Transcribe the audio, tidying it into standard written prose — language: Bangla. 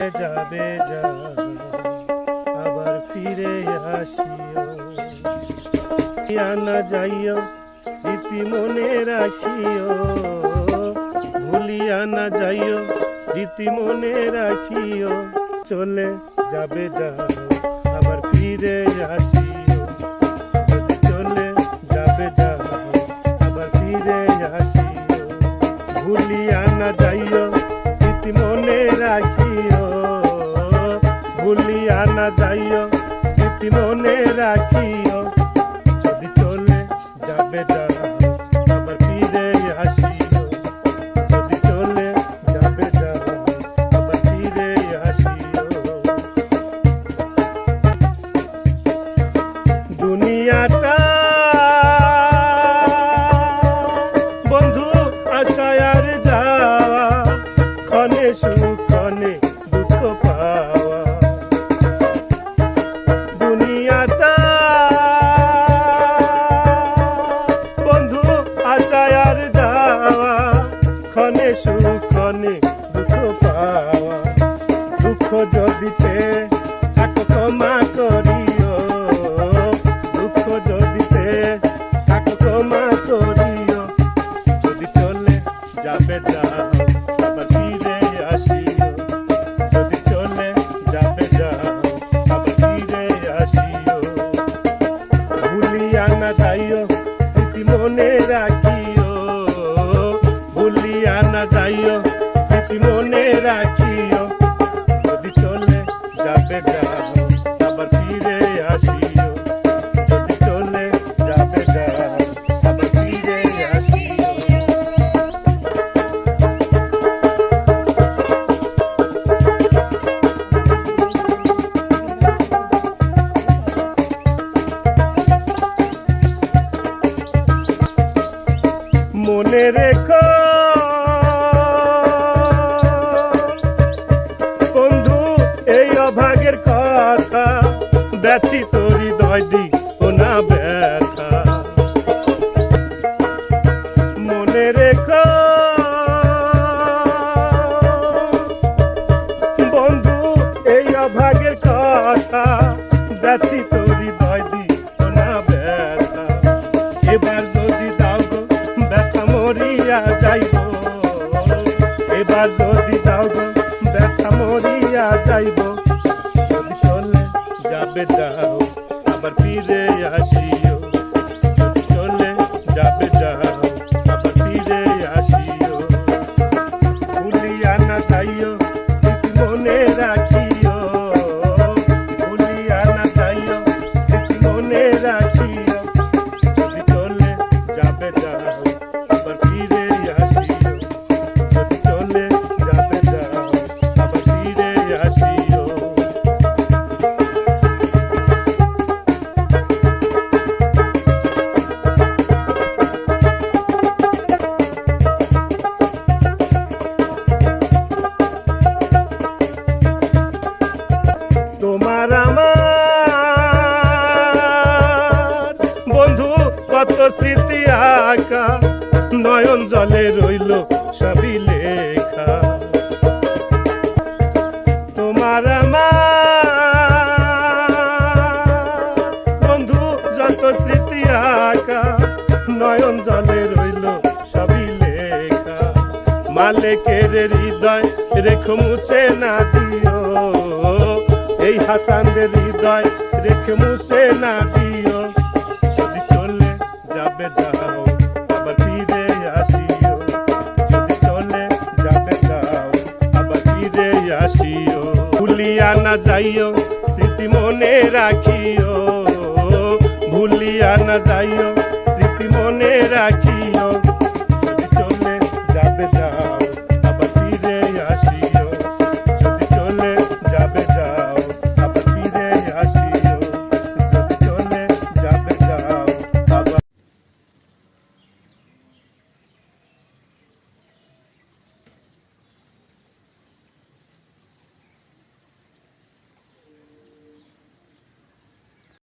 যাবে যা আবার ফিরে আসিও, না যাইও স্মৃতি মনে রাখিও, ভুলিয়া না যাইও স্মৃতি মনে রাখিও, চলে যাবে যা আবার ফিরে আসিও, চলে যাবে যা আবার ফিরে আসিও, ভুলিয়া না যাইও স্মৃতি মনে রাখিও, ভুলিয়া না যাইও স্মৃতি মনে রাখিও, যদি চলে যাবে যা আবার ফিরে আসিও, যদি চলে যাবে যা আবার ফিরে আসিও। দুনিয়াটা বন্ধু আশায় আর যাওয়া, ক্ষণে সুখ ক্ষণে দুঃখ পাওয়া, দুনিয়াটা বন্ধু আশায় আর যাওয়া, ক্ষণে সুখ ক্ষণে দুঃখ পাওয়া, দুঃখ যদিতে থাকো ক্ষমা করিও, দুঃখ যদিতে থাকো ক্ষমা করিও, যদি চলে যাবে যাও আবার ফিরে আসিও, যদি চলে যাবে যাও আবার ফিরে আসিও, ভুলিয়া না যাইও স্মৃতি মনে রাখিও, ভুলিয়া না যাইও স্মৃতি মনে রাখিও, যদি চলে যাবে যাও আবার ফিরে আসিও, যদি চলে যাবে যাও আবার ফিরে আসিও। মনে রেখো বন্ধু এই অভাগের কথা, ব্যথিত হৃদয় দিও না ব্যথা, মনে রেখো বন্ধু এই অভাগের কথা, ব্যথিত হৃদয় দিও না ব্যথা, এবার যদি দাও গো ব্যথা মরিয়া যাইব, এবার যদি দাও গো ব্যথা মরিয়া যাইব, যদি চলে যাবে যাও আবার ফিরে আসিও, যদি চলে যাবে যাও আবার ফিরে আসিও, ভুলিয়া না যাইও স্মৃতি মনে রাখিও, ভুলিয়া না যাইও স্মৃতি মনে রাখিও, যদি চলে যাবে যাও আবার ফিরে আসিও, যদি চলে যাবে যাও আবার ফিরে আসিও। তোমার আমার বন্ধু কত স্মৃতি আঁকা, নয়ন জলে রইল সবই লেখা, তোমার আমার বন্ধু যত স্মৃতি আঁকা, নয়ন জলে রইল সবই লেখা, মালিকের হৃদয় রেখো মুছে না দিও, এই হাসানদের হৃদয় রেখে মুছে না দিও, যদি চলে যাবে যাও আবার ফিরে আসিও, যদি চলে যাবে যাও আবার ফিরে আসিও, ভুলিয়া না যাইও স্মৃতি মনে রাখিও, ভুলিয়া না যাইও স্মৃতি মনে রাখিও।